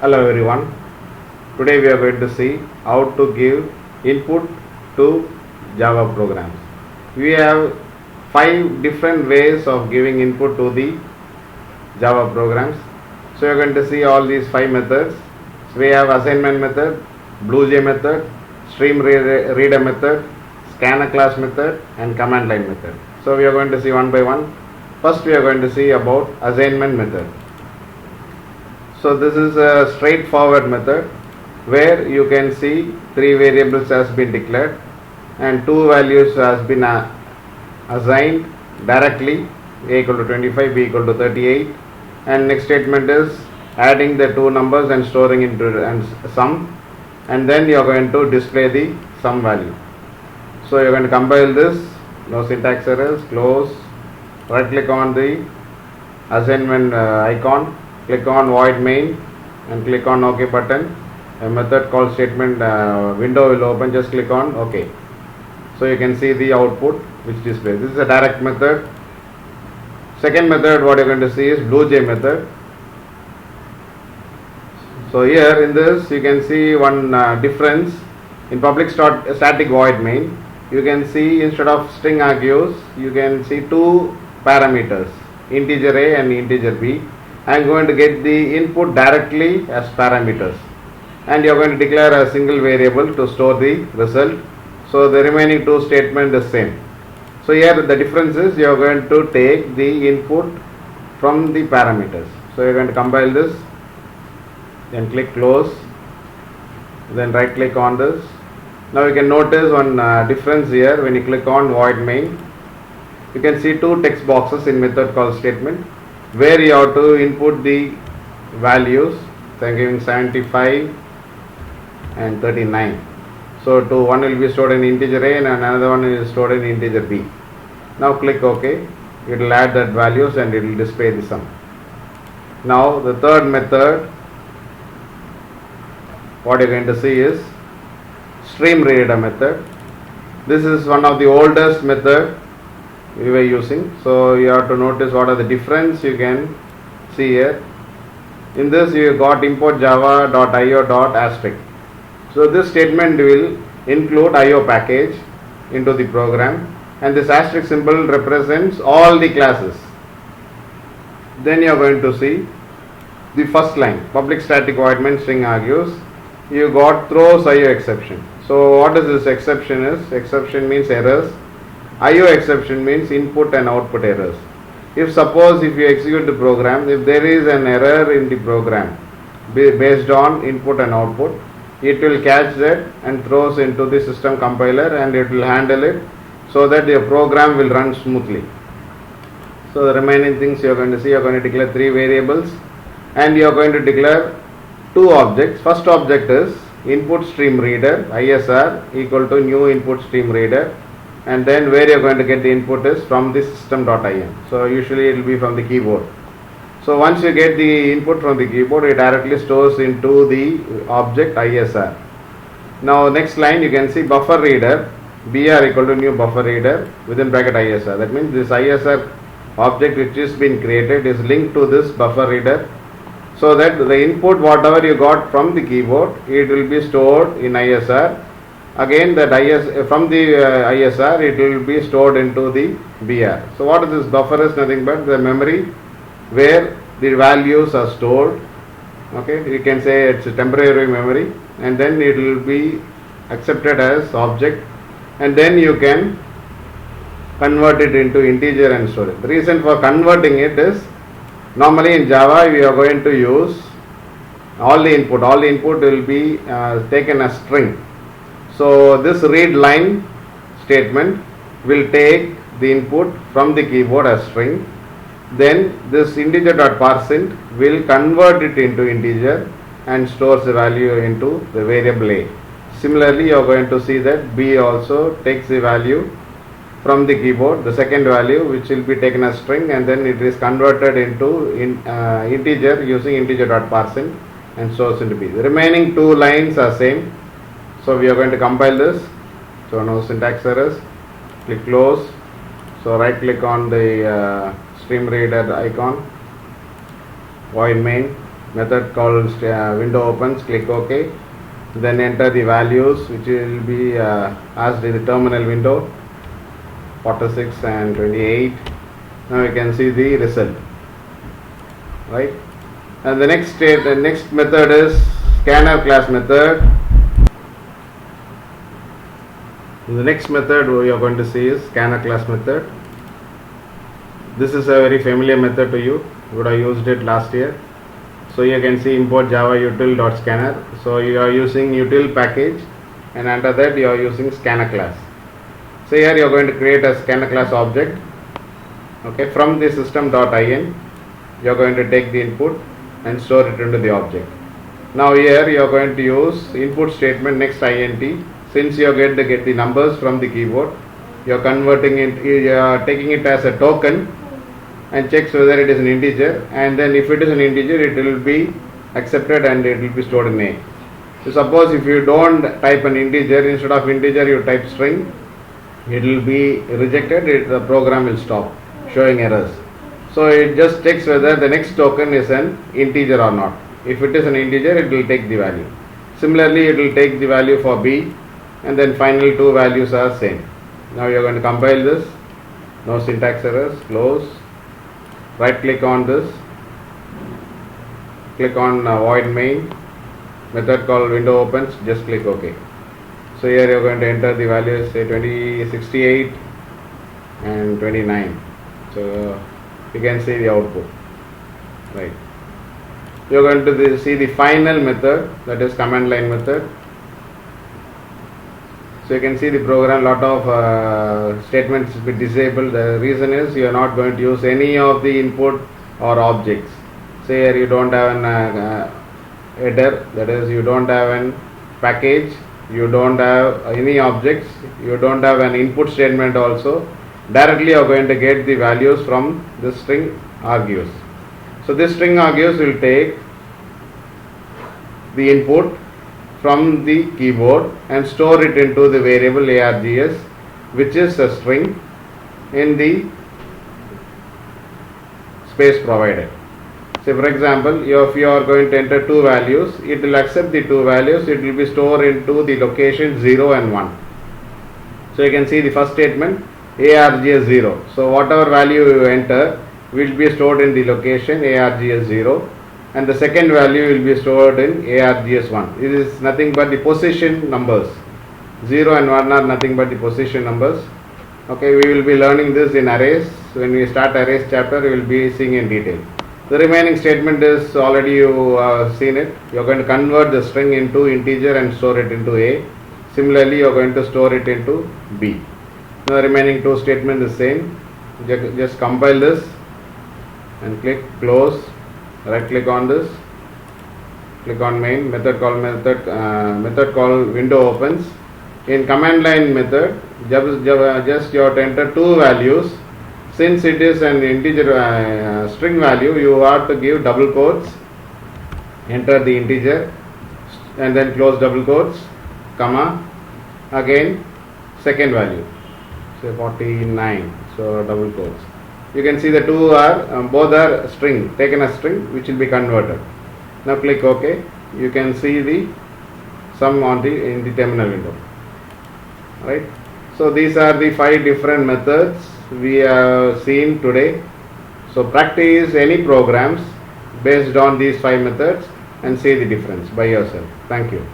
Hello everyone. Today we are going to see how to give input to Java programs. We have 5 different ways of giving input to the Java programs. So you are going to see all these 5 methods. So we have assignment method, BlueJ method, stream reader method, scanner class method and command line method. So we are going to see one by one. First we are going to see about assignment method. So this is a straightforward method where you can see 3 variables has been declared and 2 values has been assigned directly, a equal to 25, b equal to 38, and next statement is adding the 2 numbers and storing into and sum, and then you are going to display the sum value. So you are going to compile this, no syntax errors, close, right click on the assignment icon, click on void main and click on OK button. A method called statement window will open, just click on OK. So you can see the output which displays. This is a direct method. Second method what you are going to see is BlueJ method. So here in this you can see one difference. In public static void main you can see instead of string argues you can see 2 parameters, integer a and integer b. I am going to get the input directly as parameters and you are going to declare a single variable to store the result. So the remaining 2 statement is same. So here the difference is you are going to take the input from the parameters. So you are going to compile this, then click close, then right click on this. Now you can notice one difference here. When you click on void main you can see 2 text boxes in method call statement where you have to input the values. So I am giving 75 and 39. So one will be stored in integer a and another one is stored in integer b. Now click OK. It will add that values and it will display the sum. Now the third method what you are going to see is stream reader method. This is one of the oldest method we were using. So you have to notice what are the difference you can see here. In this you got import java.io.asterisk. So this statement will include IO package into the program and this asterisk symbol represents all the classes. Then you are going to see the first line, public static void main string argues, you got throws IO exception. So what is this exception is? Exception means errors. IO exception means input and output errors. If suppose if you execute the program, if there is an error in the program based on input and output, it will catch that and throws into the system compiler and it will handle it so that your program will run smoothly. So the remaining things you are going to see, you are going to declare 3 variables and you are going to declare 2 objects. First object is input stream reader ISR equal to new input stream reader, and then where you are going to get the input is from the system.in. So usually it will be from the keyboard. So once you get the input from the keyboard, it directly stores into the object ISR. Now next line you can see buffer reader BR equal to new buffer reader within bracket ISR. That means this ISR object which is been created is linked to this buffer reader, so that the input whatever you got from the keyboard it will be stored in ISR. Again that from the ISR it will be stored into the BR. So what is this buffer is nothing but the memory where the values are stored. Okay, you can say it's a temporary memory and then it will be accepted as object and then you can convert it into integer and store it. The reason for converting it is normally in Java we are going to use all the input will be taken as string. So this read line statement will take the input from the keyboard as string. Then this integer.parseInt will convert it into integer and stores the value into the variable a. Similarly, you are going to see that b also takes the value from the keyboard, the second value which will be taken as string and then it is converted into integer using integer.parseInt and stores into b. The remaining 2 lines are same. So we are going to compile this. So no syntax errors. Click close. So right click on the stream reader icon, void main, method called window opens, click OK. Then enter the values which will be asked in the terminal window, 46 and 28. Now you can see the result, right? And the next method is scanner class method. The next method we are going to see is scanner class method. This is a very familiar method to you. You would have used it last year. So you can see import java util.scanner. So you are using util package, and under that you are using scanner class. So here you are going to create a scanner class object. Okay, from the system.in you are going to take the input and store it into the object. Now here you are going to use input statement next int. Since you are going to get the numbers from the keyboard, you are converting it, you are taking it as a token and checks whether it is an integer, and then if it is an integer it will be accepted and it will be stored in A. So suppose if you don't type an integer, instead of integer you type string, it will be rejected, the program will stop showing errors. So it just checks whether the next token is an integer or not. If it is an integer, it will take the value. Similarly, it will take the value for B, and then final two values are same. Now you are going to compile this, no syntax errors, close, right click on this, click on void main, method called window opens, just click OK. So here you are going to enter the values, say 68 and 29. So you can see the output, right? You are going to see the final method, that is command line method. So you can see the program, lot of statements will be disabled. The reason is you are not going to use any of the input or objects. Say here you don't have an header, that is you don't have an package, you don't have any objects, you don't have an input statement also. Directly you are going to get the values from the string argues. So this string argues will take the input from the keyboard and store it into the variable args, which is a string in the space provided. So for example, if you are going to enter two values, it will accept the two values, it will be stored into the location 0 and 1. So you can see the first statement, args 0. So whatever value you enter will be stored in the location args 0. And the second value will be stored in args1. It is nothing but the position numbers. 0 and 1 are nothing but the position numbers. Okay, we will be learning this in arrays. When we start arrays chapter, we will be seeing in detail. The remaining statement is already you seen it. You are going to convert the string into integer and store it into A. Similarly, you are going to store it into B. Now the remaining two statements is same. Just compile this and click close. Right click on this, click on main, method called window opens. In command line method, just you have to enter two values. Since it is an integer string value, you have to give double quotes, enter the integer, and then close double quotes, comma, again second value, say 49, so double quotes. You can see the two are both are string, taken as string, which will be converted. Now click OK. You can see the sum in the terminal window. Right. So these are the 5 different methods we have seen today. So practice any programs based on these 5 methods and see the difference by yourself. Thank you.